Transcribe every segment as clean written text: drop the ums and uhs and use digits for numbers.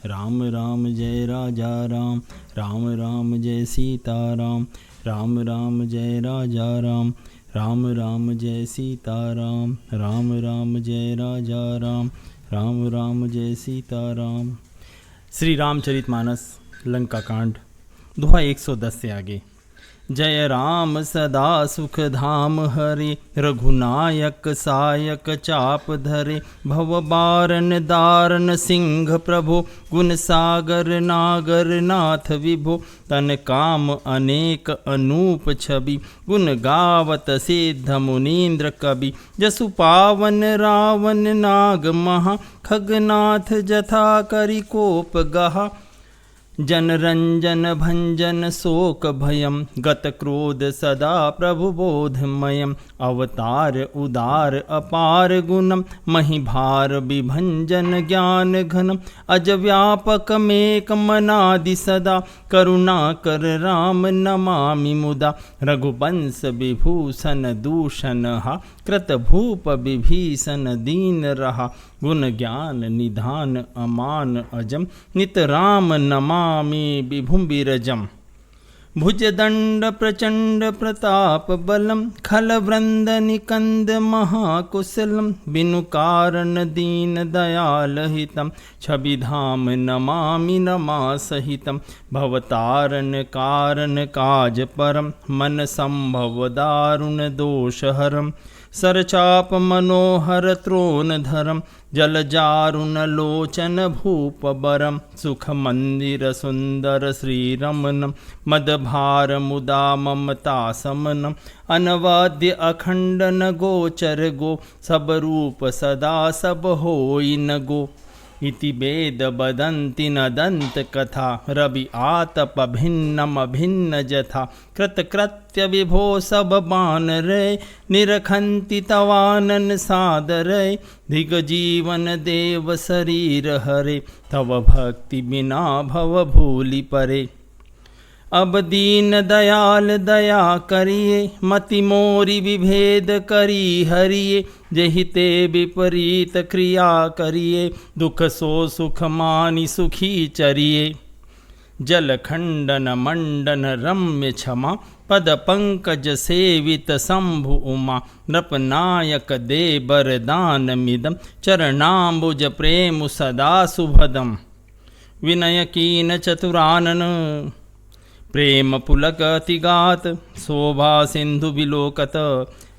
राम राम जय राजा राम, राम राम जय सीताराम, राम राम जय राजा राम, राम राम जय सीताराम, राम राम जय राजा राम, राम राम जय सीताराम। श्री रामचरितमानस लंका कांड दोहा 110 से आगे। जय राम सदा सुख धाम हरे, रघुनायक सायक चाप धरे, भव बारन दारन सिंह प्रभो, गुण सागर नागर नाथ विभो, तन काम अनेक अनूप छवि, गुण गावत सिद्ध मुनीन्द्र कवि, जसु पावन रावण नाग महा, खगनाथ जथा करि कोप गहा, जनरंजन भंजन शोक भयम, गत क्रोध सदा प्रभु बोधमयम, अवतार उदार अपार गुणम, महिभार विभंजन ज्ञान घनम, अज व्यापक मेक मनादि सदा, करुणा कर राम नमामि मुदा, रघुवंश विभूषण दूषण हा, कृत भूप विभीषण दीन रहा, गुण ज्ञान निधान अमान अजम, नित राम नमामि विभुम बिरजम, भुजदंड प्रचंड प्रताप बलम, खल वृंद निकंद महाकुशलम, बिनु कारण दीन दयाल हितम, छवि धाम नमामि नमा सहितम, भवतारण कारण काज परम, मन संभव दारुण दोष हरम, सरचाप मनोहर त्रोन धरम, जल जारुण लोचन भूप बरम, सुख मंदिर सुंदर श्री रमनम, मदभार मुदा ममता समनम, अनवाद्य अखंडन गोचर गो, सब रूप सदा सब होई न गो, इति वेद बदंति नदंत कथा, रवि आतप भिन्नम भिन्न जथा, कृत कृत्य विभो सब बान रे, निरखंति तवानन सादरे, धिग जीवन देव शरीर हरे, तव भक्ति बिना भव भूलि परे, अब दीन दयाल दया करिए, मति मोरी विभेद करी हरिए, जहिते विपरीत क्रिया करिए, दुख सो सुख मानि सुखी चरिए, जल खंडन मंडन रम्य क्षमा, पद पंकज सेवित शंभु उमा, नृपनायक दे बरदान मिदम, चरणाम्बुज प्रेम सदा सुभदम, विनय कीन चतुरानन, प्रेम पुलक अतिगात, शोभा सिंधु विलोकत,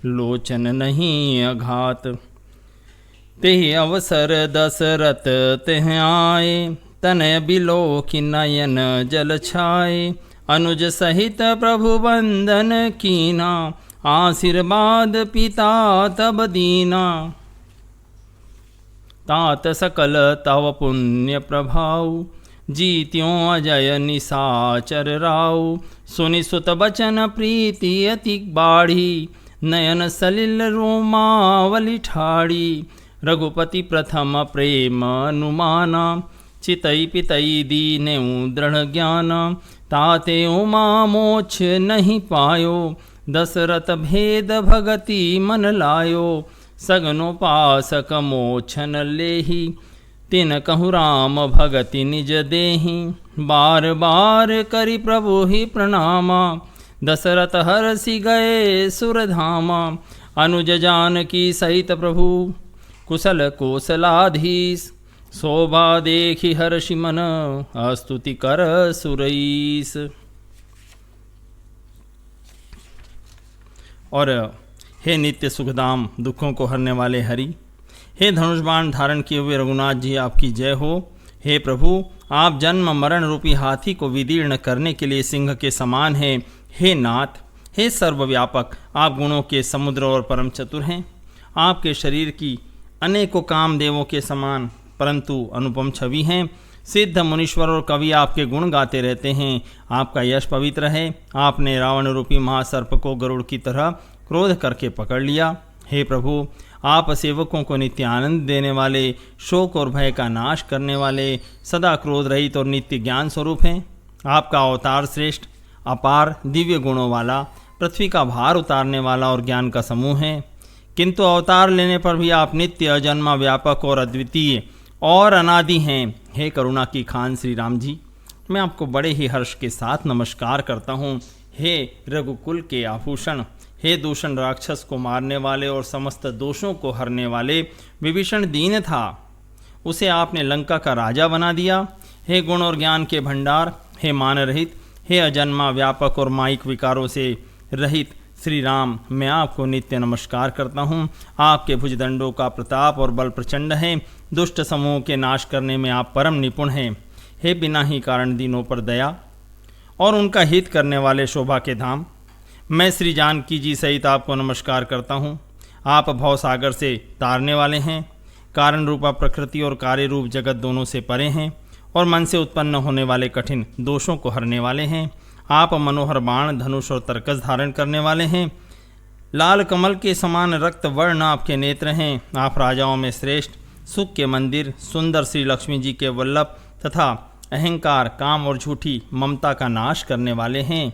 लोचन नहीं अघात, तेहि अवसर दशरथ तेह आए, तनय बिलोकि नयन जल छाए, अनुज सहित प्रभु बंदन कीना, आशीर्वाद पिता तब दीना, तात सकल तव पुण्य प्रभाव, जीत्यों अजय निशाचर राव, सुनि सुत बचन प्रीति अति बाढ़ी, नयन सलिल रोमावली ठाड़ी, रघुपति प्रथम प्रेम अनुमाना, चितई पितई दीनेउ दृढ़ ज्ञाना, ताते उमा मोक्ष नहीं पायो, दशरथ भेद भगति मन लायो, सगनोपासक मोक्षन लेहि, तिन कहु राम भगति निज देहि, बार बार करि प्रभु ही प्रणामा, दशरथ हरसि गए सुरधामा, अनुज जानकी सहित प्रभु कुशल कोसलाधीश, शोभा देखि हर्षि मन स्तुति कर सुरईस। और हे नित्य सुखधाम दुखों को हरने वाले हरि, हे धनुष बाण धारण किए हुए रघुनाथ जी आपकी जय हो। हे प्रभु, आप जन्म मरण रूपी हाथी को विदीर्ण करने के लिए सिंह के समान हैं। हे नाथ, हे सर्वव्यापक, आप गुणों के समुद्र और परम चतुर हैं। आपके शरीर की अनेकों कामदेवों के समान परंतु अनुपम छवि हैं। सिद्ध मुनीश्वर और कवि आपके गुण गाते रहते हैं। आपका यश पवित्र है। आपने रावण रूपी महासर्प को गरुड़ की तरह क्रोध करके पकड़ लिया। हे प्रभु, आप सेवकों को नित्य आनंद देने वाले, शोक और भय का नाश करने वाले, सदा क्रोध रहित और नित्य ज्ञान स्वरूप हैं। आपका अवतार श्रेष्ठ, अपार, दिव्य गुणों वाला, पृथ्वी का भार उतारने वाला और ज्ञान का समूह है। किंतु अवतार लेने पर भी आप नित्य, अजन्मा, व्यापक और अद्वितीय और अनादि हैं। हे करुणा की खान श्री राम जी, मैं आपको बड़े ही हर्ष के साथ नमस्कार करता हूँ। हे रघुकुल के आभूषण, हे दूषण राक्षस को मारने वाले और समस्त दोषों को हरने वाले, विभीषण दीन था, उसे आपने लंका का राजा बना दिया। हे गुण और ज्ञान के भंडार, हे मान रहित, हे अजन्मा व्यापक और माइक विकारों से रहित श्री राम, मैं आपको नित्य नमस्कार करता हूँ। आपके भुजदंडों का प्रताप और बल प्रचंड है। दुष्ट समूह के नाश करने में आप परम निपुण हैं। हे बिना ही कारण दीनों पर दया और उनका हित करने वाले शोभा के धाम, मैं श्री जानकी जी सहित आपको नमस्कार करता हूँ। आप भव सागर से तारने वाले हैं, कारण रूपा प्रकृति और कार्य रूप जगत दोनों से परे हैं और मन से उत्पन्न होने वाले कठिन दोषों को हरने वाले हैं। आप मनोहर बाण, धनुष और तरकस धारण करने वाले हैं। लाल कमल के समान रक्त वर्ण आपके नेत्र हैं। आप राजाओं में श्रेष्ठ, सुख के मंदिर, सुंदर श्री लक्ष्मी जी के वल्लभ तथा अहंकार, काम और झूठी ममता का नाश करने वाले हैं।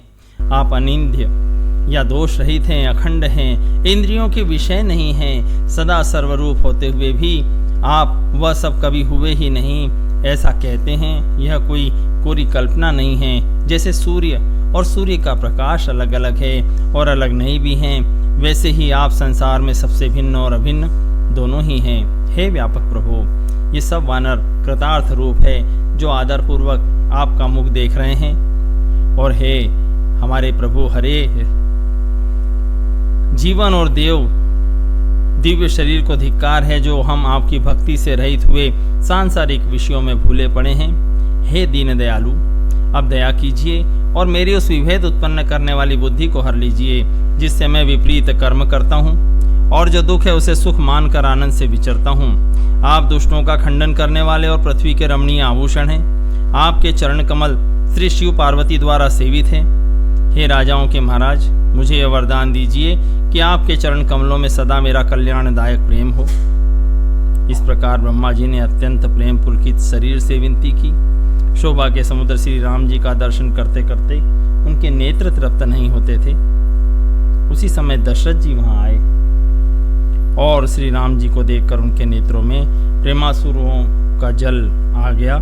आप अनिंद्य या दोष रहित हैं, अखंड हैं, इंद्रियों के विषय नहीं हैं, सदा सर्वरूप होते हुए भी आप वह सब कभी हुए ही नहीं, ऐसा कहते हैं। यह कोई कोरी कल्पना नहीं है। जैसे सूर्य और सूर्य का प्रकाश अलग अलग है और अलग नहीं भी हैं, वैसे ही आप संसार में सबसे भिन्न और अभिन्न दोनों ही हैं। हे व्यापक प्रभु, ये सब वानर कृतार्थ रूप है जो आदरपूर्वक आपका मुख देख रहे हैं। और हे हमारे प्रभु, हरे जीवन और दिव्य शरीर को धिक्कार है जो हम आपकी भक्ति से रहित हुए सांसारिक विषयों में भूले पड़े हैं। हे दीन दयालु, अब दया कीजिए और मेरी उस विभेद उत्पन्न करने वाली बुद्धि को हर लीजिए जिससे मैं विपरीत कर्म करता हूँ और जो दुख है उसे सुख मानकर आनंद से विचरता हूँ। आप दुष्टों का खंडन करने वाले और पृथ्वी के रमणीय आभूषण हैं। आपके चरण कमल श्री शिव पार्वती द्वारा सेवित हैं। हे राजाओं के महाराज, मुझे यह वरदान दीजिए कि आपके चरण कमलों में सदा मेरा कल्याणदायक प्रेम हो। इस प्रकार ब्रह्मा जी ने अत्यंत प्रेम पुलकित शरीर से विनती की। शोभा के समुद्र श्री राम जी का दर्शन करते करते उनके नेत्र तृप्त नहीं होते थे। उसी समय दशरथ जी वहां आए और श्री राम जी को देखकर उनके नेत्रों में प्रेमासुरों का जल आ गया।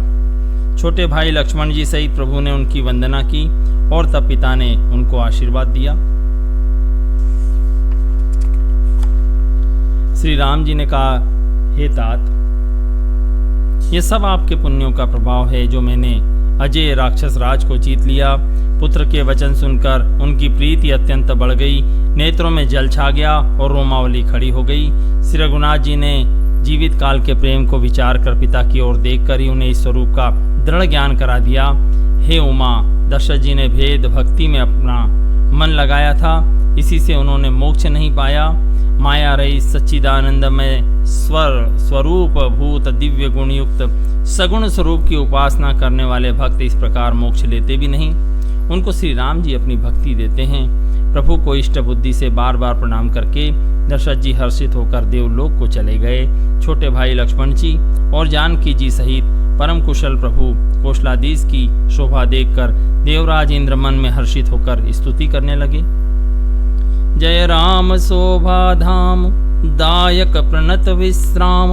छोटे भाई लक्ष्मण जी सहित प्रभु ने उनकी वंदना की और तब पिता ने उनको आशीर्वाद दिया। श्री राम जी ने कहा, हे तात, ये सब आपके पुण्यों का प्रभाव है जो मैंने अजय राक्षस राज को जीत लिया। पुत्र के वचन सुनकर उनकी प्रीति अत्यंत बढ़ गई, नेत्रों में जल छा गया और रोमावली खड़ी हो गई। श्री रघुनाथ जी ने जीवित काल के प्रेम को विचार कर पिता की ओर देखकर ही उन्हें इस स्वरूप का दृढ़ ज्ञान करा दिया। हे उमा, दशरथ जी ने भेद भक्ति में अपना मन लगाया था, इसी से उन्होंने मोक्ष नहीं पाया। माया रही सच्चिदानंदमय स्वरूप भूत दिव्य गुण युक्त सगुण स्वरूप की उपासना करने वाले भक्त इस प्रकार मोक्ष लेते भी नहीं। उनको श्री राम जी अपनी भक्ति देते हैं। प्रभु को इष्ट बुद्धि से बार बार प्रणाम करके दशरथ जी हर्षित होकर देवलोक को चले गए। छोटे भाई लक्ष्मण जी और जानकी जी सहित परम कुशल प्रभु कौशलाधीश की शोभा देखकर देवराज इंद्र मन में हर्षित होकर स्तुति करने लगे। जय राम शोभा धाम दायक प्रणत विश्राम,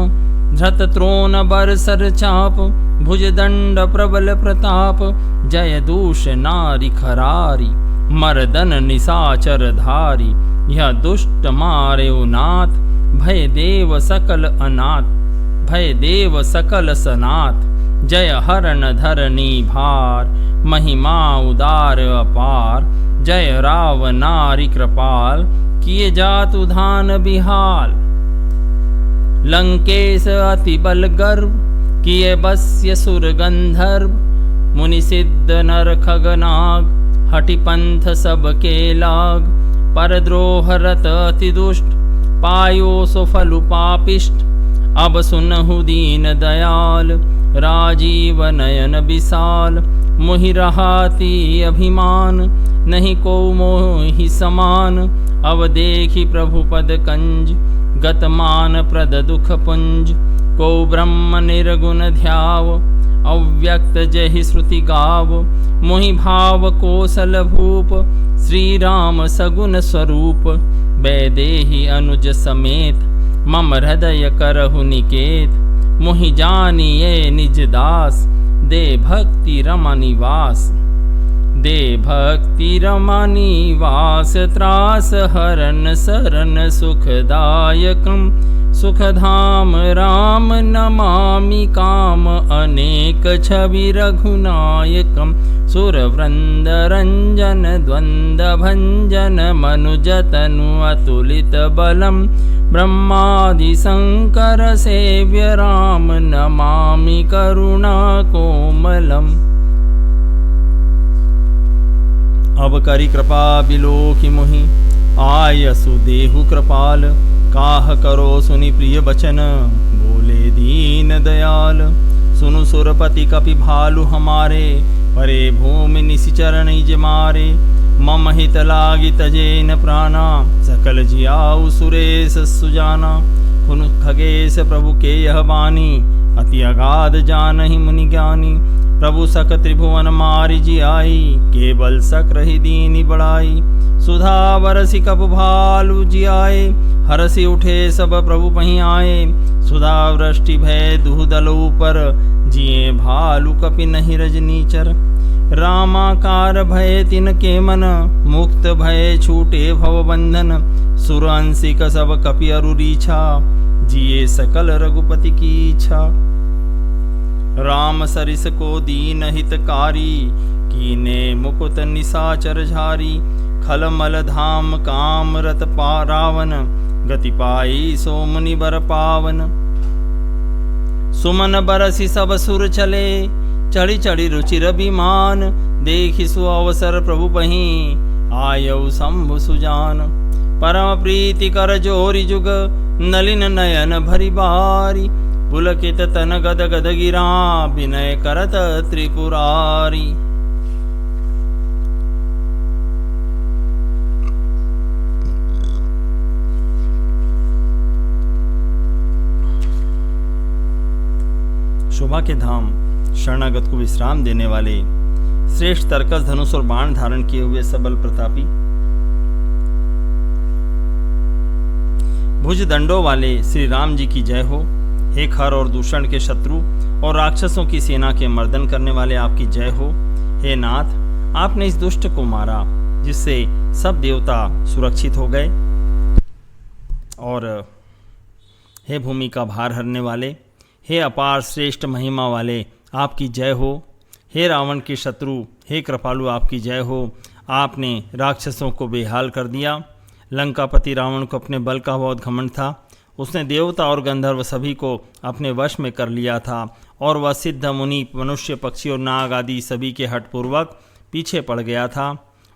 धृत त्रोण बरसर चाप, भुजदंड प्रबल प्रताप, जय दूष नारी खरारी, मर्दन निशाचर धारी, यह दुष्ट मारे नाथ, भय देव सकल अनाथ, भय देव सकल सनाथ, जय हरण धरनी भार, महिमा उदार अपार, जय राव नारी कृपाल, किए जात उधान बिहाल, लंकेश अति बल गर्व, किए बस्य सुर गंधर्व, मुनि सिद्ध नर खगनाग, हटि पंथ सब के लाग, परद्रोह रत अति दुष्ट, पायो सो फलु पापिष्ट, अब सुनहु दीन दयाल, राजीव नयन विशाल, मोहि रहाति अभिमान, नहीं को मोहि समान, अब देखि प्रभु पद कंज, गतमान प्रद दुख पुंज, को ब्रह्म निर्गुण ध्याव, अव्यक्त जहि श्रुति गाव, मोहि भाव कोसल भूप, श्री राम सगुण स्वरूप, वैदेही अनुज समेत, मम हृदय करहु निकेत, मोहि जानिए निज दास, दे भक्ति रमा निवास। दे भक्ति रमा निवास, त्रास हरन सरन सुखदायकम। सुखधाम राम नमामि, काम अनेक छवि रघुनायकम। सुरवृंद रंजन द्वंद भंजन, मनुजतनु अतुलित बलम। ब्रह्मादि शंकर सेव्य राम, नमामि करुणा कोमलम। अब करी कृपा बिलोकि मोहि, आयसु देहु कृपाल। काह करो सुनि प्रिय बचन, बोले दीन दयाल। सुनु सुरपति कपि भालु हमारे, परे भूमि निशिचर निज मारे। मम हित लागी तजेन प्राणा, सकल जियाउ सुरेश सुजाना। पुन खगेश प्रभु के यह बानी, अति अगाध जानहि मुनि ज्ञानी। प्रभु सक त्रिभुवन मारि जियाई, केवल सक रही दीनी बड़ाई। सुधा बरसी कप भालु जियाए, हरसि उठे सब प्रभु पहीं आए। सुधा वृष्टि भय दुहदल ऊपर, जिए भालु कपि नहीं रजनीचर। रामाकार भय तिनके मन, मुक्त भय छूटे भव बंधन। सुर अंशिक सब कपि अरुरीछा, जिए सकल रघुपति की इच्छा। राम सरिस को दीन हितकारी, कीने मुकुत निशाचर झारी। खलमल धाम काम रत रावण, गति पाई सो मुनि बर पावन। सुमन बरसी सब सुर चले, चढ़ी चढ़ी रुचिर अभिमान। देखि सु अवसर प्रभु पहीं, आयउ शंभु सुजान। परम प्रीति कर जोरि जुग, नलिन नयन भरि बारी। पुलकित तन गद गद गिरा, विनय करत त्रिपुरारी। शोभा के धाम, शरणागत को विश्राम देने वाले, श्रेष्ठ तरकस धनुष और बाण धारण किए हुए सबल प्रतापी, भुज दंडों वाले श्री राम जी की जय हो। हे खर और दूषण के शत्रु और राक्षसों की सेना के मर्दन करने वाले आपकी जय हो। हे नाथ, आपने इस दुष्ट को मारा, जिससे सब देवता सुरक्षित हो गए। और हे भूमि का भार हरने वाले, हे अपार श्रेष्ठ महिमा वाले, आपकी जय हो। हे रावण के शत्रु, हे कृपालु, आपकी जय हो। आपने राक्षसों को बेहाल कर दिया। लंकापति रावण को अपने बल का बहुत घमंड था। उसने देवता और गंधर्व सभी को अपने वश में कर लिया था, और वह सिद्ध मुनि मनुष्य पक्षी और नाग आदि सभी के हठपूर्वक पीछे पड़ गया था।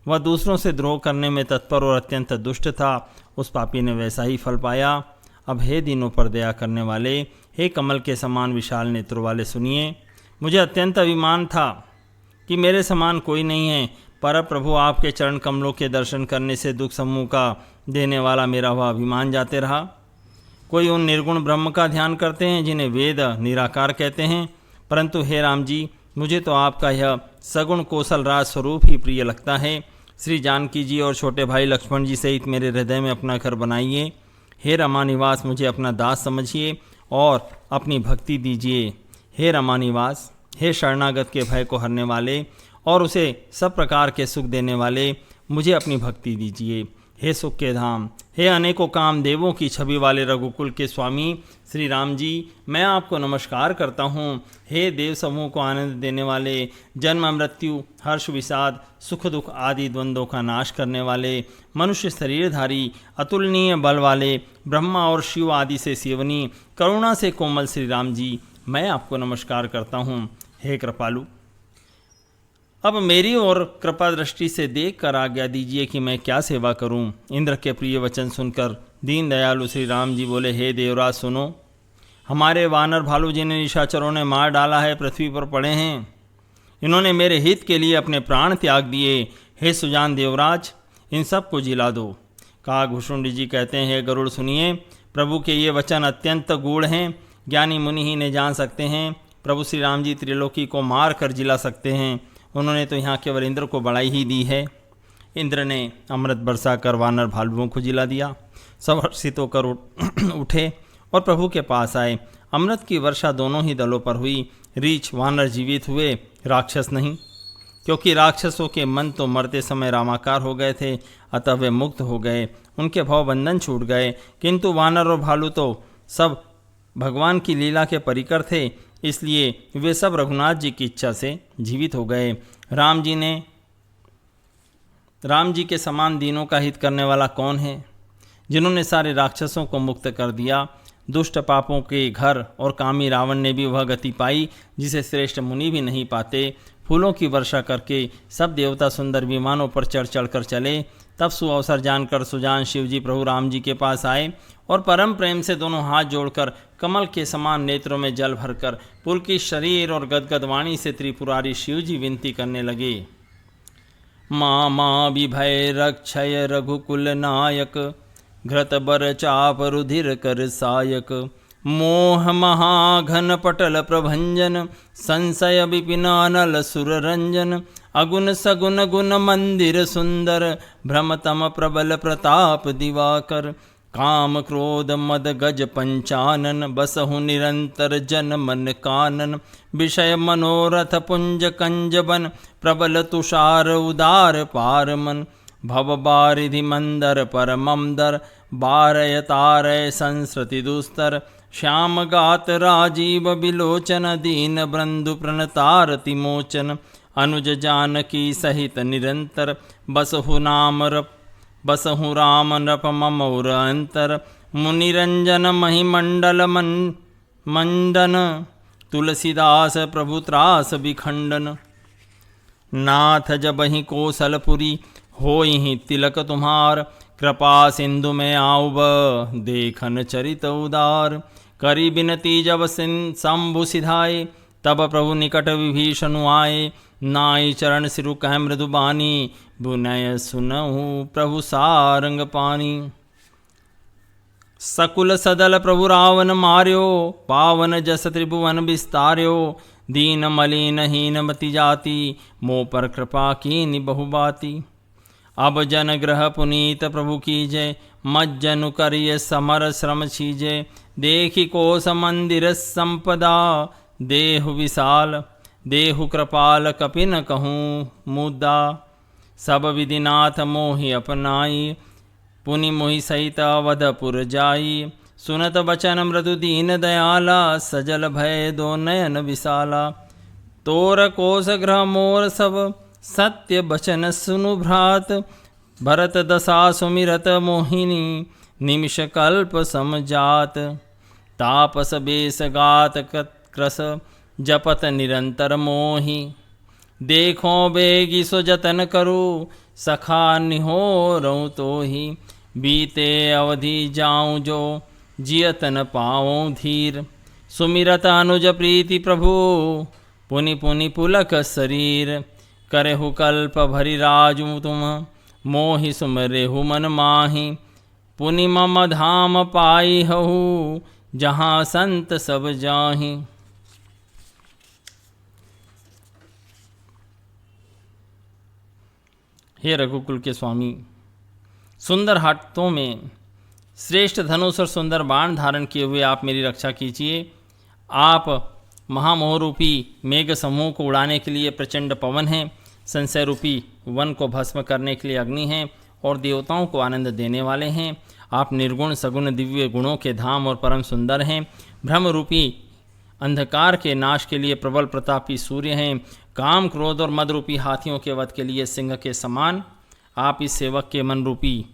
वह दूसरों से द्रोह करने में तत्पर और अत्यंत दुष्ट था। उस पापी ने वैसा ही फल पाया। अब हे दीनों पर दया करने वाले, हे कमल के समान विशाल नेत्रों वाले, सुनिए। मुझे अत्यंत अभिमान था कि मेरे समान कोई नहीं है, पर प्रभु आपके चरण कमलों के दर्शन करने से दुख समूह का देने वाला मेरा वह अभिमान जाते रहा। कोई उन निर्गुण ब्रह्म का ध्यान करते हैं जिन्हें वेद निराकार कहते हैं, परंतु हे राम जी, मुझे तो आपका यह सगुण कौशल राज स्वरूप ही प्रिय लगता है। श्री जानकी जी और छोटे भाई लक्ष्मण जी सहित मेरे हृदय में अपना घर बनाइए। हे रमा निवास, मुझे अपना दास समझिए और अपनी भक्ति दीजिए। हे रमा निवास, हे शरणागत के भय को हरने वाले और उसे सब प्रकार के सुख देने वाले, मुझे अपनी भक्ति दीजिए। हे सुख के धाम, हे अनेकों काम देवों की छवि वाले रघुकुल के स्वामी श्री राम जी, मैं आपको नमस्कार करता हूँ। हे देव समूह को आनंद देने वाले, जन्म मृत्यु हर्ष विषाद सुख दुख आदि द्वंद्वों का नाश करने वाले, मनुष्य शरीरधारी अतुलनीय बल वाले, ब्रह्मा और शिव आदि से सेवनी करुणा से कोमल श्री राम जी, मैं आपको नमस्कार करता हूँ। हे कृपालु, अब मेरी ओर कृपा दृष्टि से देख कर आज्ञा दीजिए कि मैं क्या सेवा करूं। इंद्र के प्रिय वचन सुनकर दीन दयालु श्री राम जी बोले, हे देवराज सुनो, हमारे वानर भालू जिन्हें निशाचरों ने मार डाला है पृथ्वी पर पड़े हैं। इन्होंने मेरे हित के लिए अपने प्राण त्याग दिए। हे सुजान देवराज, इन सब को जिला दो। काकभूषुंडी जी कहते हैं, हे गरुड़ सुनिए, प्रभु के ये वचन अत्यंत गूढ़ हैं, ज्ञानी मुनि ही ने जान सकते हैं। प्रभु श्री राम जी त्रिलोकी को मार कर जिला सकते हैं। उन्होंने तो यहाँ केवल इंद्र को बड़ाई ही दी है। इंद्र ने अमृत बरसा कर वानर भालुओं को जिला दिया। सब हर्षित होकर उठे और प्रभु के पास आए। अमृत की वर्षा दोनों ही दलों पर हुई। रीछ वानर जीवित हुए, राक्षस नहीं, क्योंकि राक्षसों के मन तो मरते समय रामाकार हो गए थे, अतः वे मुक्त हो गए, उनके भवबंधन छूट गए। किंतु वानर और भालू तो सब भगवान की लीला के परिकर थे, इसलिए वे सब रघुनाथ जी की इच्छा से जीवित हो गए। राम जी के समान दीनों का हित करने वाला कौन है, जिन्होंने सारे राक्षसों को मुक्त कर दिया। दुष्ट पापों के घर और कामी रावण ने भी वह गति पाई जिसे श्रेष्ठ मुनि भी नहीं पाते। फूलों की वर्षा करके सब देवता सुंदर विमानों पर चढ़ चढ़ कर चले। तब सुअवसर जानकर सुजान शिवजी प्रभु राम जी के पास आए और परम प्रेम से दोनों हाथ जोड़कर कमल के समान नेत्रों में जल भरकर पुलकित शरीर और गदगद वाणी से त्रिपुरारी शिवजी विनती करने लगे। मामा विभय रक्षय रघुकुल नायक, घृत बर चाप रुधिर कर सायक। मोह महाघन पटल प्रभंजन, संशय विपिनानल सुर रंजन। अगुण सगुण गुण मंदिर सुंदर, भ्रमतम प्रबल प्रताप दिवाकर। काम क्रोध मद गज पंचानन, बसहु निरंतर जन मन कानन। विषय मनोरथ पुंज कंजबन, प्रबल तुषार उदार पारमन। भव बारिधि मंदर परमम दर, बारय तारय संस्रति दुस्तर। श्याम गात राजीव विलोचन, दीन बंधु प्रणतारति मोचन। अनुज जानकी सहित निरंतर, बसहु राम नृप ममौर अंतर। मुनिरंजन महिमंडल मंडन, तुलसीदास प्रभु त्रास विखंडन। नाथ जबहि कौशलपुरी, होई तिलक तुम्हार। कृपा सिंधु में आउब, देखन चरित उदार। करी बिनती जब शंभु सिधाए, तब प्रभु निकट विभीषण आए। नाई चरण सिरु कह मृदुबानी, बुनय सुनहु प्रभु सारंग पानी। सकुल सदल प्रभु रावण मार्यो, पावन जस त्रिभुवन विस्तार्यो। दीन मलिन हीन मति जाति, मोह पर कृपा कीनि बहुबाती। अब जन ग्रह पुनीत प्रभु कीजय, मज्जनु करिय समर श्रम छीजय। देखि कोस मंदिर संपदा, देहु विशाल देहु कृपाल कपिन कहूँ मुद्दा। सब विधिनाथ मोहि अपनाई, पुनि मोहि सहित अवधपुर जाई। सुनत बचन मृदु दीन दयाला, सजल भय दो नयन विशाला। तोर कोस ग्रह मोर सब, सत्य बचन सुनु भ्रात। भरत दशा सुमिरत मोहिनी, निमिष कल्प समजात। तापस बेस गात क्रस, जपत निरंतर मोहि। देखो बेगी सो जतन करो, सखा निहोरऊँ तोहि। बीते अवधि जाऊँ जो, जियतन पाऊँ धीर। सुमिरत अनुज प्रीति प्रभु, पुनि पुनि पुलक शरीर। करहु कल्प भरि राजु तुम, मोहि सुमरेहु मन माहि। पुनि मम धाम पाई हहु, जहाँ संत सब जाहि। हे रघुकुल के स्वामी, सुंदर हाथों में श्रेष्ठ धनुष और सुंदर बाण धारण किए हुए आप मेरी रक्षा कीजिए। आप महामोहरूपी मेघ समूह को उड़ाने के लिए प्रचंड पवन हैं, संशय रूपी वन को भस्म करने के लिए अग्नि हैं और देवताओं को आनंद देने वाले हैं। आप निर्गुण सगुण दिव्य गुणों के धाम और परम सुंदर हैं। भ्रम रूपी अंधकार के नाश के लिए प्रबल प्रतापी सूर्य हैं। काम क्रोध और मद रूपी हाथियों के वध के लिए सिंह के समान आप इस सेवक के मन रूपी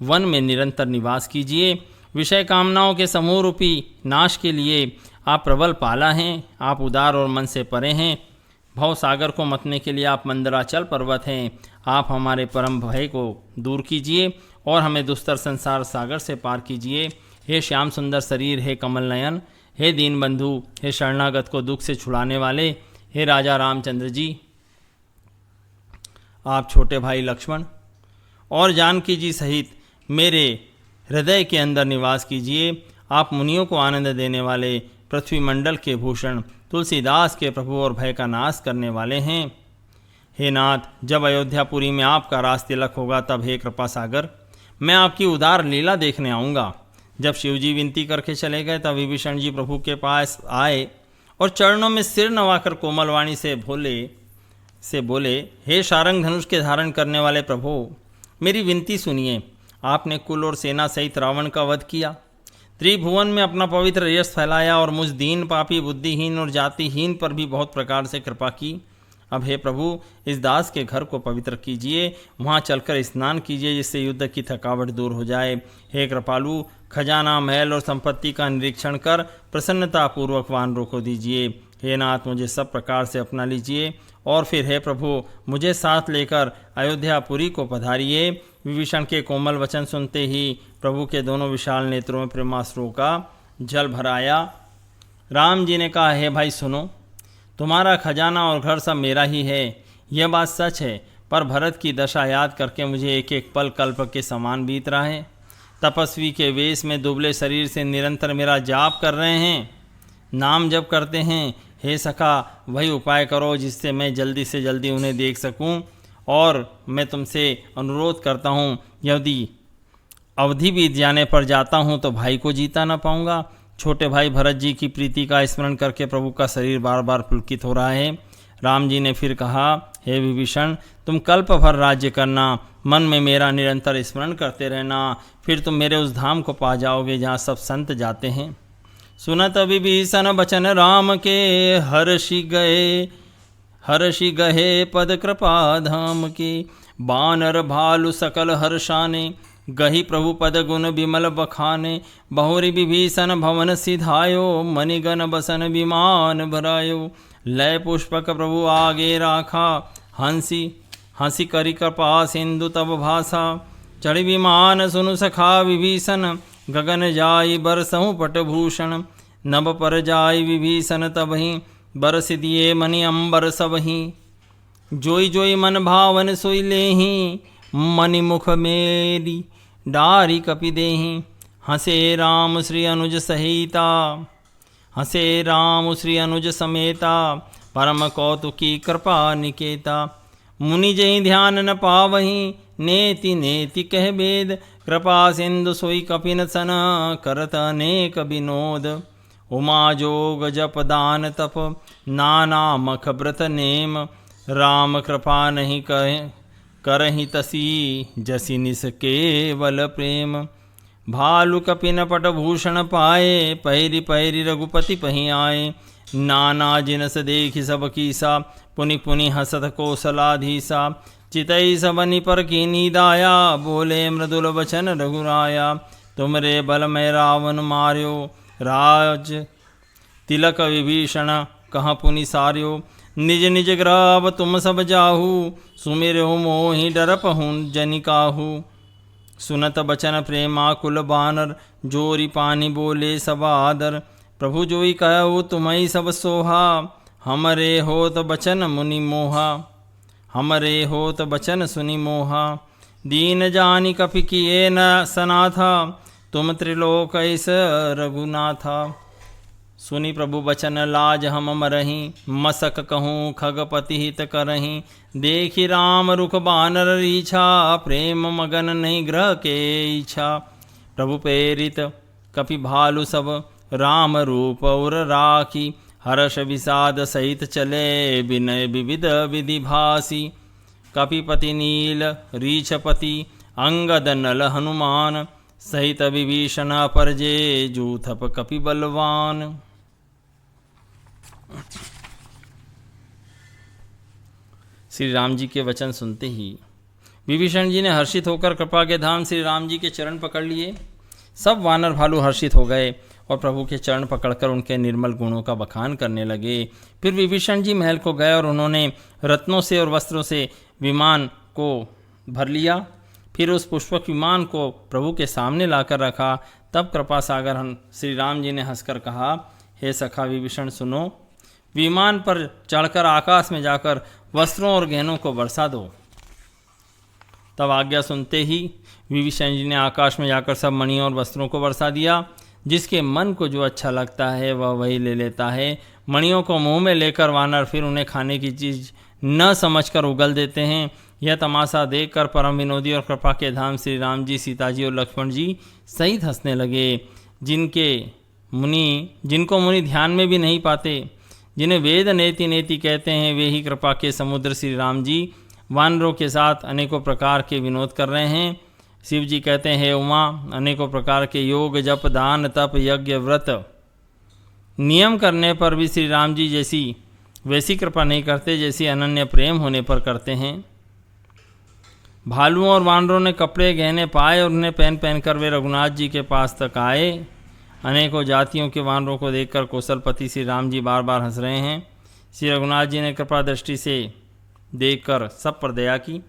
वन में निरंतर निवास कीजिए। विषय कामनाओं के समूह रूपी नाश के लिए आप प्रबल पाला हैं। आप उदार और मन से परे हैं। भव सागर को मतने के लिए आप मंदराचल पर्वत हैं। आप हमारे परम भय को दूर कीजिए और हमें दुस्तर संसार सागर से पार कीजिए। हे श्याम सुंदर शरीर, हे कमल नयन, हे दीन बंधु, हे शरणागत को दुख से छुड़ाने वाले, हे राजा रामचंद्र जी, आप छोटे भाई लक्ष्मण और जानकी जी सहित मेरे हृदय के अंदर निवास कीजिए। आप मुनियों को आनंद देने वाले, पृथ्वी मंडल के भूषण, तुलसीदास के प्रभु और भय का नाश करने वाले हैं। हे नाथ, जब अयोध्यापुरी में आपका रास तिलक होगा तब हे कृपा सागर, मैं आपकी उदार लीला देखने आऊँगा। जब शिवजी विनती करके चले गए तब विभीषण जी प्रभु के पास आए और चरणों में सिर नवाकर कोमल वाणी से बोले, हे शारंग धनुष के धारण करने वाले प्रभु, मेरी विनती सुनिए। आपने कुल और सेना सहित रावण का वध किया, त्रिभुवन में अपना पवित्र यश फैलाया और मुझ दीन पापी बुद्धिहीन और जातिहीन पर भी बहुत प्रकार से कृपा की। अब हे प्रभु, इस दास के घर को पवित्र कीजिए, वहाँ चलकर स्नान कीजिए जिससे युद्ध की थकावट दूर हो जाए। हे कृपालु, खजाना महल और संपत्ति का निरीक्षण कर प्रसन्नतापूर्वक वानरों को दीजिए। हे नाथ, मुझे सब प्रकार से अपना लीजिए और फिर हे प्रभु, मुझे साथ लेकर अयोध्यापुरी को पधारिए। विभीषण के कोमल वचन सुनते ही प्रभु के दोनों विशाल नेत्रों में प्रेमाश्रुओं का जल भर आया। राम जी ने कहा, हे भाई सुनो, तुम्हारा खजाना और घर सब मेरा ही है, यह बात सच है, पर भरत की दशा याद करके मुझे एक एक पल कल्प के समान बीत रहा है। तपस्वी के वेश में दुबले शरीर से निरंतर मेरा जाप कर रहे हैं, नाम जप करते हैं। हे सखा, वही उपाय करो जिससे मैं जल्दी से जल्दी उन्हें देख सकूं। और मैं तुमसे अनुरोध करता हूं, यदि अवधि बीत जाने पर जाता हूं तो भाई को जीता ना पाऊंगा। छोटे भाई भरत जी की प्रीति का स्मरण करके प्रभु का शरीर बार बार पुलकित हो रहा है। राम जी ने फिर कहा, हे विभीषण, तुम कल्प भर राज्य करना, मन में मेरा निरंतर स्मरण करते रहना, फिर तुम मेरे उस धाम को पा जाओगे जहाँ सब संत जाते हैं। सुनत विभीषण बचन राम के, हर्षि गहे पद कृपा धाम के। बानर भालु सकल हर्षाने, गही प्रभु पद गुण विमल बखाने। बहुरी विभीषण भवन सिधायो, मणिगण बसन विमान भरायो। लय पुष्पक प्रभु आगे राखा, हंसी करी कृपा सिंधु तब भाषा। चढ़ी विमान सुनु सखा विभीषण, गगन जाई बरसहु पटभूषण। नभ पर जाई विभीषण तबहि, बरस दिए मणि अंबर सबहि। जोई जोई मन भावन सोई लेहि, मणि मुख मेरी डारी कपि देहि। हंसे राम श्री अनुज सहिता, हंसे राम श्री अनुज समेता। परम कौतुकी कृपा निकेता, मुनि जहि ध्यान न पावहि। नेति नेति कह वेद, कृपा सिंधु सोई कपिन सन। करत अनेक विनोद, उमा जोग जप दान तप। नाना मख व्रत नेम, राम कृपा नहीं करहि तसी। जसी निस केवल प्रेम, भालु कपिन पट भूषण पाए। पैरि पैरि रघुपति पहि आए। नाना जिनस देखि सब कीसा, पुनि पुनि हसत कौशलाधीसा। चितई सबनि पर कीनी दाया, बोले मृदुल वचन रघुराया। तुमरे बल में रावण मार्यो, राज तिलक विभीषण कहाँ पुनि सार्यो। निज निज ग्रह तुम सब जाहू, सुमिरहु मोहि डरपहु जनिकाहू। सुनत बचन प्रेमाकुल बानर, जोरी पानी बोले सब आदर। प्रभु जोई कहु तुम्हि सब सोहा, हमरे होत बचन मुनि मोहा। हमरे होत बचन सुनि मोहा। दीन जानि कपि किए न सनाथा, तुम त्रिलोक ऐस रघुनाथा। सुनि प्रभु बचन लाज हम मरहि, मसक कहूँ खगपति हित करहि। देखि राम रुख बानर रीछा, प्रेम मगन नहीं ग्रह के इच्छा। प्रभु प्रेरित कपि भालु सब, राम रूप और राखी। हर्ष विषाद सहित चले, विनय विविध विधि भासी। कपिपति नील रीछपति, अंगद नल हनुमान। सहित विभीषण परजे, जूथप कपि बलवान। श्री राम जी के वचन सुनते ही विभीषण जी ने हर्षित होकर कृपा के धाम श्री राम जी के चरण पकड़ लिए। सब वानर भालू हर्षित हो गए और प्रभु के चरण पकड़कर उनके निर्मल गुणों का बखान करने लगे। फिर विभीषण जी महल को गए और उन्होंने रत्नों से और वस्त्रों से विमान को भर लिया। फिर उस पुष्पक विमान को प्रभु के सामने लाकर रखा। तब कृपा सागर श्री राम जी ने हंसकर कहा, हे सखा विभीषण सुनो, विमान पर चढ़कर आकाश में जाकर वस्त्रों और गहनों को बरसा दो। तब आज्ञा सुनते ही विभीषण जी ने आकाश में जाकर सब मणियों और वस्त्रों को बरसा दिया। जिसके मन को जो अच्छा लगता है वह वही ले लेता है। मणियों को मुंह में लेकर वानर फिर उन्हें खाने की चीज़ न समझकर उगल देते हैं। यह तमाशा देखकर परम विनोदी और कृपा के धाम श्री राम जी, सीता जी और लक्ष्मण जी सहित हंसने लगे। जिनको मुनि ध्यान में भी नहीं पाते, जिन्हें वेद नेति नेति कहते हैं, वे ही कृपा के समुद्र श्री राम जी वानरों के साथ अनेकों प्रकार के विनोद कर रहे हैं। शिव जी कहते हैं, हे उमा, अनेकों प्रकार के योग, जप, दान, तप, यज्ञ, व्रत नियम करने पर भी श्री राम जी वैसी कृपा नहीं करते जैसी अनन्य प्रेम होने पर करते हैं। भालुओं और वानरों ने कपड़े गहने पाए और उन्हें पहन पहन कर वे रघुनाथ जी के पास तक आए। अनेकों जातियों के वानरों को देखकर कौशलपति श्री राम जी बार बार हंस रहे हैं। श्री रघुनाथ जी ने कृपा दृष्टि से देखकर सब पर दया की।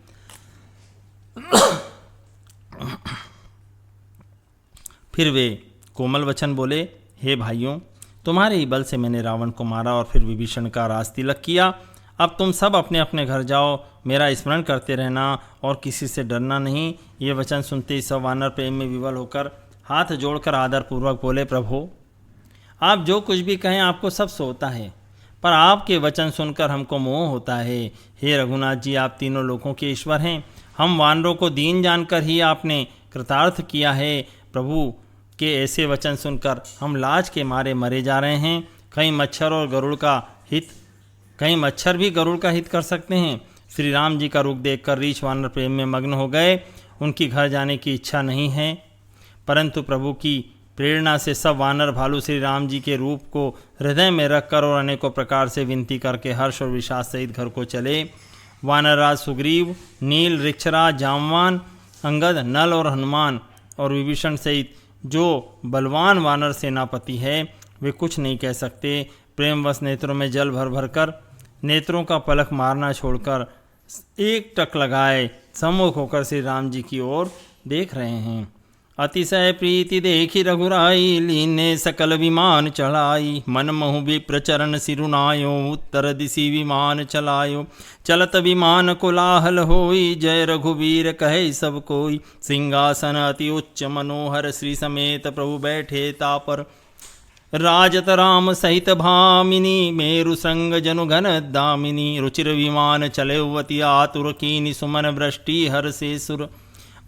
फिर वे कोमल वचन बोले, हे भाइयों, तुम्हारे ही बल से मैंने रावण को मारा और फिर विभीषण का राज तिलक किया। अब तुम सब अपने अपने घर जाओ, मेरा स्मरण करते रहना और किसी से डरना नहीं। ये वचन सुनते ही सब वानर प्रेम में विवल होकर हाथ जोड़कर आदरपूर्वक बोले, प्रभु आप जो कुछ भी कहें आपको सब सोता है, पर आपके वचन सुनकर हमको मोह होता है। हे रघुनाथ जी, आप तीनों लोकों के ईश्वर हैं। हम वानरों को दीन जानकर ही आपने कृतार्थ किया है। प्रभु के ऐसे वचन सुनकर हम लाज के मारे मरे जा रहे हैं। कहीं मच्छर भी गरुड़ का हित कर सकते हैं। श्री राम जी का रूप देखकर रीछ वानर प्रेम में मग्न हो गए। उनकी घर जाने की इच्छा नहीं है, परंतु प्रभु की प्रेरणा से सब वानर भालू श्री राम जी के रूप को हृदय में रखकर और अनेकों प्रकार से विनती करके हर्ष और विषाद सहित घर को चले। वानरराज सुग्रीव, नील, ऋक्षराज, जामवान, अंगद, नल और हनुमान और विभीषण सहित जो बलवान वानर सेनापति है, वे कुछ नहीं कह सकते। प्रेमवश नेत्रों में जल भर भर कर नेत्रों का पलक मारना छोड़कर एक टक लगाए सम्मुख होकर श्री राम जी की ओर देख रहे हैं। अतिशय प्रीति देखी रघुराई, लीने सकल विमान चढ़ाई। मन महु विप्र चरण सिरुनायो, उत्तर दिशि विमान चलायो। चलत विमान कोलाहल होई, जय रघुवीर कहे सब कोई। सिंहासन अति उच्च मनोहर, श्री समेत प्रभु बैठे तापर। राजत राम सहित भामिनी, मेरु संग जनु घन दामिनी। रुचिर विमान चलेवती, आतुर कीनि सुमन वृष्टि हर से सुर।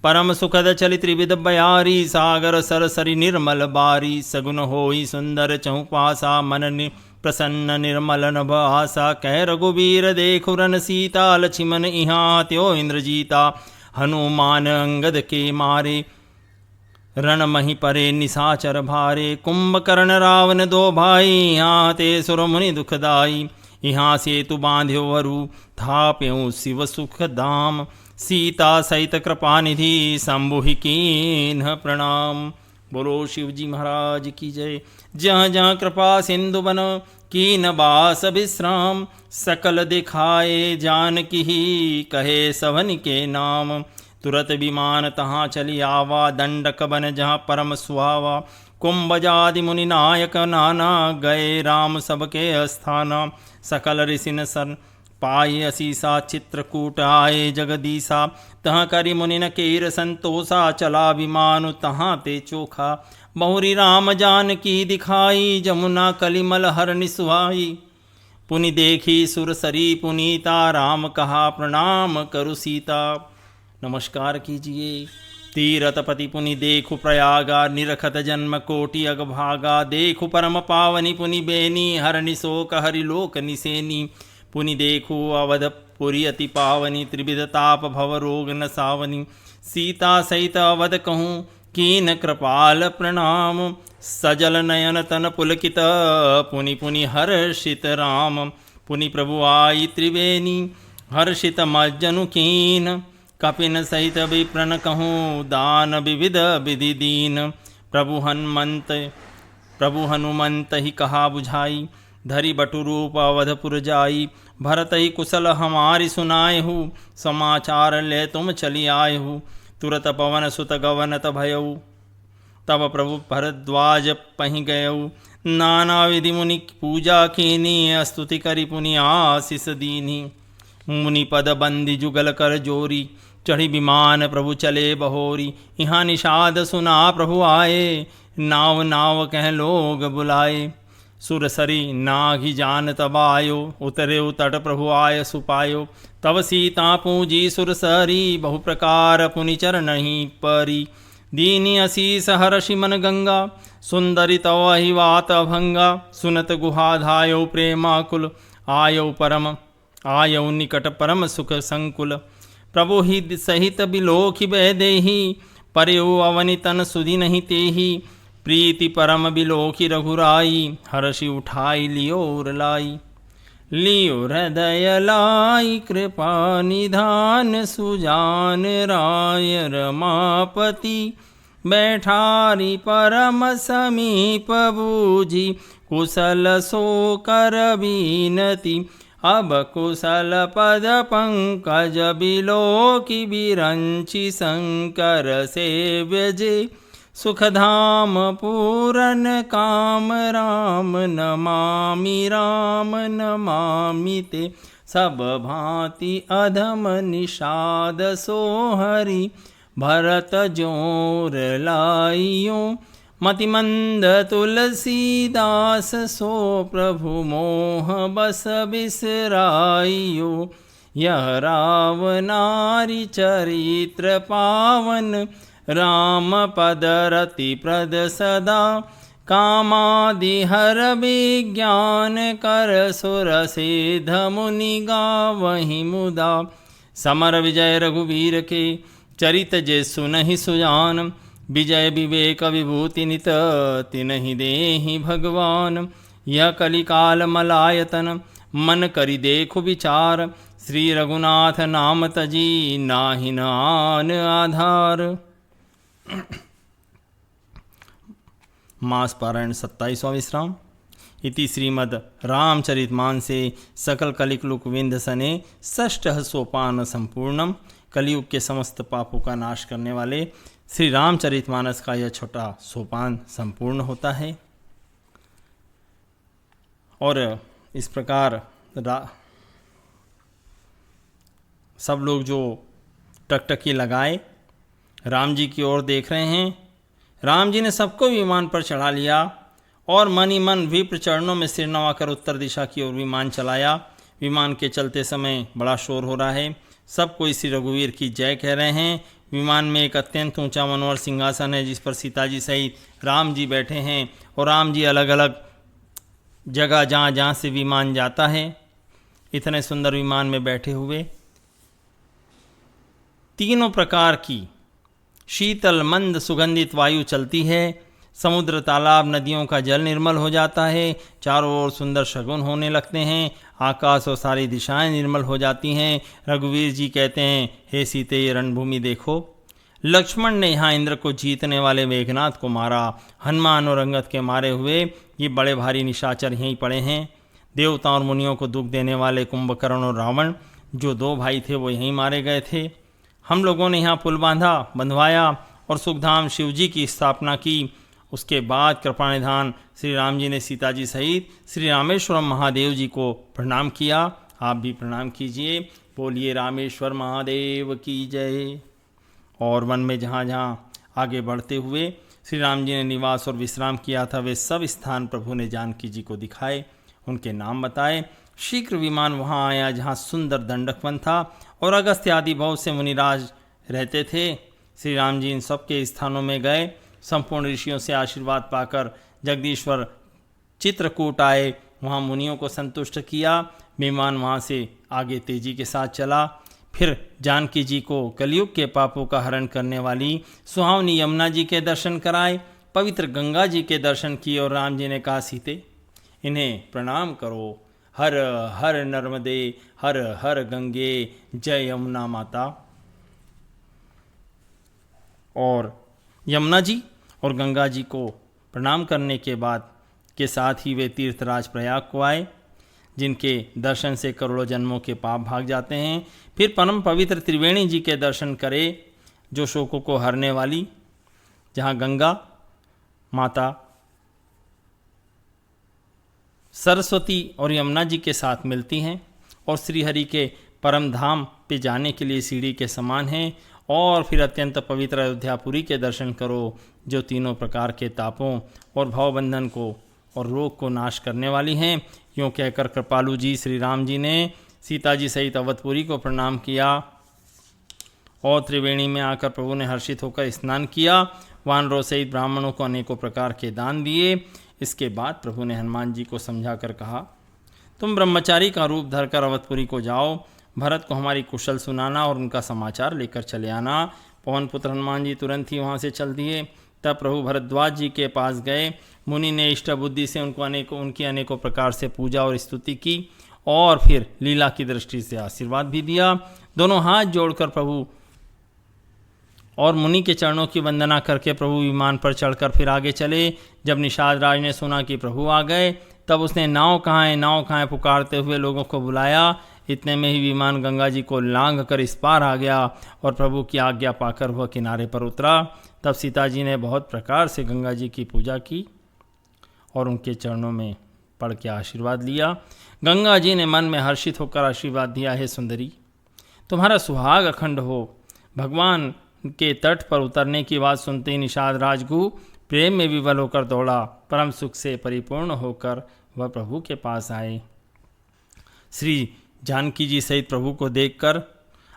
परम सुखद चलि त्रिविध बयारी, सागर सरसरि निर्मल बारी। सगुन होई सुंदर चहुपासा, मन प्रसन्न निर्मल नभ आसा। कह रघुवीर देखु रन सीता, लक्ष्मण इहाँ त्यो इंद्रजीता। हनुमान अंगद के मारे, रण मही परे निशाचर भारे। कुंभकर्ण रावण दो भाई, यहाँ ते सुर मुनि दुखदाई। यहाँ सेतु बांध्यो वरु, थाप्यों शिव सुख धाम। सीता सहित कृपा निधि, शंभु कीन्ह प्रणाम। बोलो शिव जी महाराज की जय। जहाँ जहाँ कृपा सिंधु बन, कीन बास विश्राम। सकल दिखाए जानकी ही, कहे सवन के नाम। तुरत विमान तहाँ चली आवा, दंडक बन जहाँ परम सुहावा। कुंभजादि मुनि नायक नाना, गए राम सबके स्थाना। सकल ऋषिन सन पाए असीसा, चित्रकूट आए जगदीसा। तहाँ करि मुनि न केर संतोषा, चला विमान तहाँ ते चोखा। बहुरी राम जान की दिखाई, जमुना कलिमल हर निसुहाई। पुनि देखी सुरसरी पुनीता, राम कहा प्रणाम करु सीता। नमस्कार कीजिए। तीरथपति पुनि देखु प्रयागा, निरखत जन्म कोटि अगभागा। देखु परम पावनी पुनि बेनी, हरनि शोक हरि लोक निसेनी। पुनि देखु अवधपुरी अति पावनी, त्रिविध ताप भव रोग न सावनी। सीता सहित अवध कहूँ, कीन कृपाल प्रणाम। सजल नयन तन पुलकित, पुनि पुनि हर्षित राम। पुनि प्रभु आई त्रिवेणी, हर्षित मज्जनु कीन। कपिन सहित विप्रन कहूँ, दान विविध विधि दीन। प्रभु हनुमंत ही कहा बुझाई, धरि बटु रूप अवधपुर जाई। भरत ही कुशल हमारी सुनाए हूँ, समाचार ले तुम चली आए हूँ। तुरत पवन सुत गवनत भयऊ, तब प्रभु भरद्वाज पहि गयऊ। नाना विधि मुनि पूजा कीनी, स्तुति करि पुनि आशीष दीनी। मुनि पद बंदी जुगल कर जोरी, चढ़ी विमान प्रभु चले बहोरी। यहाँ निषाद सुना प्रभु आए, नाव नाव कह लोग बुलाए। सुरसरी नाघि जान तब आयो, उतरे तट प्रभु आय सुपायो। तब सीता पूजी सुरसरी, बहु प्रकार पुनि चरणहि परी। दीनी असीस हर्षि मन गंगा, सुंदरी तव ही वात भंगा। सुनत गुहाधायो प्रेमाकुल, आयौ निकट परम सुख संकुल। प्रभु ही सहित बिलोखि वैदेही, पर्यो अवनि तन सुधि नहीं तेही। प्रीति परम बिलोखि रघुराई, हर्षि उठाई लियो उर लाई। लियो हृदय लाई कृपा निधान, सुजान राय रमापति। बैठारी परम समीप बूझी, कुशल सो कर बीनती। अब कुशल पद पंकज बिलोकि, बिरंचि शंकर सेव्य जे। सुखधाम पूरन काम, राम नमामि ते। सब भांति अधम निषाद सोहरि, भरत जोर लाइयो। मतिमंद तुलसीदास, सो प्रभु मोह बस बिसराइयो। यह रावनारी चरित्र पावन, राम पद रति प्रद सदा। कामादि हर विज्ञान कर, सुर सिद्ध मुनि गावहि मुदा। समर विजय रघुवीर के, चरित जे सुनहि सुजान। विजय विवेक विभूति नित, तिनहि देहि भगवान। यह कलिकाल मलायतन, मन करि देखु विचार। श्री रघुनाथ नाम तजी, नाहि न आन आधार। मास पारायण 27वां विश्राम। इति श्रीमद् रामचरितमानसे सकल कलिकलुक विंध्य सने षष्ठ सोपान संपूर्णम। कलयुग के समस्त पापों का नाश करने वाले श्री रामचरितमानस का यह छोटा सोपान संपूर्ण होता है। और इस प्रकार सब लोग जो टकटकी लगाए राम जी की ओर देख रहे हैं। राम जी ने सबको विमान पर चढ़ा लिया और मन ही मन विप्र चरणों में सिर नवाकर उत्तर दिशा की ओर विमान चलाया। विमान के चलते समय बड़ा शोर हो रहा है। सब कोई श्री रघुवीर की जय कह रहे हैं। विमान में एक अत्यंत ऊंचा मनोहर सिंहासन है, जिस पर सीता जी सहित राम जी बैठे हैं। और राम जी अलग अलग जगह जहाँ जहाँ से विमान जाता है, इतने सुंदर विमान में बैठे हुए। तीनों प्रकार की शीतल मंद सुगंधित वायु चलती है। समुद्र तालाब नदियों का जल निर्मल हो जाता है। चारों ओर सुंदर शगुन होने लगते हैं। आकाश और सारी दिशाएं निर्मल हो जाती हैं। रघुवीर जी कहते हैं, हे सीते, ये रणभूमि देखो। लक्ष्मण ने यहाँ इंद्र को जीतने वाले मेघनाथ को मारा। हनुमान और अंगद के मारे हुए ये बड़े भारी निशाचर यहीं पड़े हैं। देवताओं और मुनियों को दुख देने वाले कुंभकर्ण और रावण, जो दो भाई थे, वो यहीं मारे गए थे। हम लोगों ने यहाँ पुल बंधवाया और सुखधाम शिव जी की स्थापना की। उसके बाद कृपानिधान श्री राम जी ने सीता जी सहित श्री रामेश्वरम महादेव जी को प्रणाम किया। आप भी प्रणाम कीजिए। बोलिए रामेश्वर महादेव की जय। और वन में जहाँ जहाँ आगे बढ़ते हुए श्री राम जी ने निवास और विश्राम किया था, वे सब स्थान प्रभु ने जानकी जी को दिखाए, उनके नाम बताए। शीघ्र विमान वहाँ आया जहाँ सुंदर दंडक वन था और अगस्त्य आदि बहुत से मुनिराज रहते थे। श्री राम जी इन सब के स्थानों में गए। संपूर्ण ऋषियों से आशीर्वाद पाकर जगदीश्वर चित्रकूट आए, वहाँ मुनियों को संतुष्ट किया। विमान वहाँ से आगे तेजी के साथ चला। फिर जानकी जी को कलयुग के पापों का हरण करने वाली सुहावनी यमुना जी के दर्शन कराए, पवित्र गंगा जी के दर्शन किए और राम जी ने कहा, सीते इन्हें प्रणाम करो। हर हर नर्मदे, हर हर गंगे, जय यमुना माता। और यमुना जी और गंगा जी को प्रणाम करने के बाद के साथ ही वे तीर्थराज प्रयाग को आए, जिनके दर्शन से करोड़ों जन्मों के पाप भाग जाते हैं। फिर परम पवित्र त्रिवेणी जी के दर्शन करे, जो शोकों को हरने वाली, जहाँ गंगा माता सरस्वती और यमुना जी के साथ मिलती हैं और श्रीहरि के परम धाम पे जाने के लिए सीढ़ी के समान हैं। और फिर अत्यंत पवित्र अयोध्यापुरी के दर्शन करो, जो तीनों प्रकार के तापों और भवबंधन को और रोग को नाश करने वाली हैं। यूँ कहकर कृपालु जी श्री राम जी ने सीता जी सहित अवधपुरी को प्रणाम किया और त्रिवेणी में आकर प्रभु ने हर्षित होकर स्नान किया। वानरों सहित ब्राह्मणों को अनेकों प्रकार के दान दिए। इसके बाद प्रभु ने हनुमान जी को समझा कर कहा, तुम ब्रह्मचारी का रूप धरकर अवधपुरी को जाओ, भरत को हमारी कुशल सुनाना और उनका समाचार लेकर चले आना। पवन पुत्र हनुमान जी तुरंत ही वहाँ से चल दिए। तब प्रभु भरद्वाज जी के पास गए। मुनि ने इष्ट बुद्धि से उनकी अनेकों प्रकार से पूजा और स्तुति की और फिर लीला की दृष्टि से आशीर्वाद भी दिया। दोनों हाथ जोड़कर प्रभु और मुनि के चरणों की वंदना करके प्रभु विमान पर चढ़कर फिर आगे चले। जब निषाद राज ने सुना कि प्रभु आ गए, तब उसने नाव कहाँ है पुकारते हुए लोगों को बुलाया। इतने में ही विमान गंगा जी को लांघ कर इस पार आ गया और प्रभु की आज्ञा पाकर वह किनारे पर उतरा। तब सीता जी ने बहुत प्रकार से गंगा जी की पूजा की और उनके चरणों में पड़ के आशीर्वाद लिया। गंगा जी ने मन में हर्षित होकर आशीर्वाद दिया, हे सुंदरी, तुम्हारा सुहाग अखंड हो। भगवान के तट पर उतरने की बात सुनते ही निषाद राजगु प्रेम में विवल होकर दौड़ा। परम सुख से परिपूर्ण होकर वह प्रभु के पास आए। श्री जानकी जी सहित प्रभु को देखकर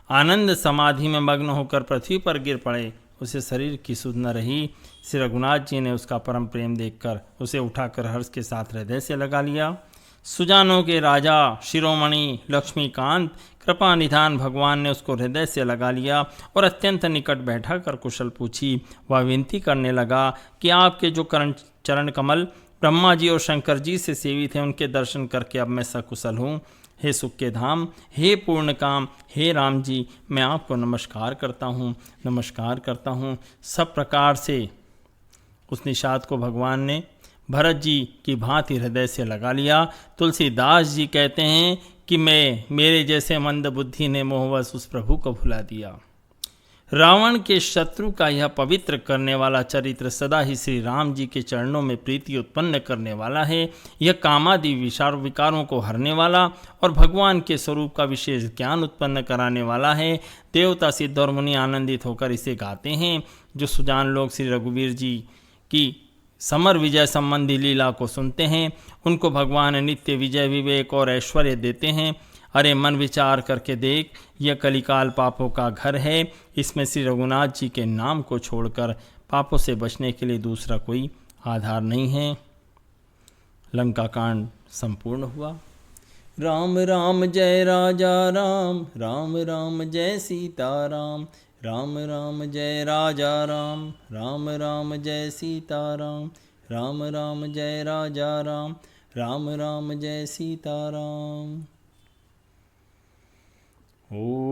आनंद समाधि में मग्न होकर पृथ्वी पर गिर पड़े। उसे शरीर की सुध न रही। श्री रघुनाथ जी ने उसका परम प्रेम देखकर उसे उठाकर हर्ष के साथ हृदय से लगा लिया। सुजानों के राजा शिरोमणि लक्ष्मीकांत कृपा निधान भगवान ने उसको हृदय से लगा लिया और अत्यंत निकट बैठा कर कुशल पूछी। वह विनती करने लगा कि आपके जो चरण कमल ब्रह्मा जी और शंकर जी से सेवित हैं, उनके दर्शन करके अब मैं सकुशल हूँ। हे सुख के धाम, हे पूर्ण काम, हे राम जी, मैं आपको नमस्कार करता हूँ। सब प्रकार से उस निषाद को भगवान ने भरत जी की भांति हृदय से लगा लिया। तुलसीदास जी कहते हैं कि मेरे जैसे मंद बुद्धि ने मोहवश उस प्रभु को भुला दिया। रावण के शत्रु का यह पवित्र करने वाला चरित्र सदा ही श्री राम जी के चरणों में प्रीति उत्पन्न करने वाला है। यह कामादि विकारों को हरने वाला और भगवान के स्वरूप का विशेष ज्ञान उत्पन्न कराने वाला है। देवता सिद्ध और मुनि आनंदित होकर इसे गाते हैं। जो सुजान लोग श्री रघुवीर जी की समर विजय संबंधी लीला को सुनते हैं, उनको भगवान नित्य विजय विवेक और ऐश्वर्य देते हैं। अरे मन विचार करके देख, यह कलिकाल पापों का घर है। इसमें श्री रघुनाथ जी के नाम को छोड़कर पापों से बचने के लिए दूसरा कोई आधार नहीं है। लंका कांड संपूर्ण हुआ। राम राम जय राजा राम, राम राम जय सीता राम, राम राम जय राजा राम, राम राम जय सीता राम, राम राम जय राजा राम, राम राम जय सीता राम। ओ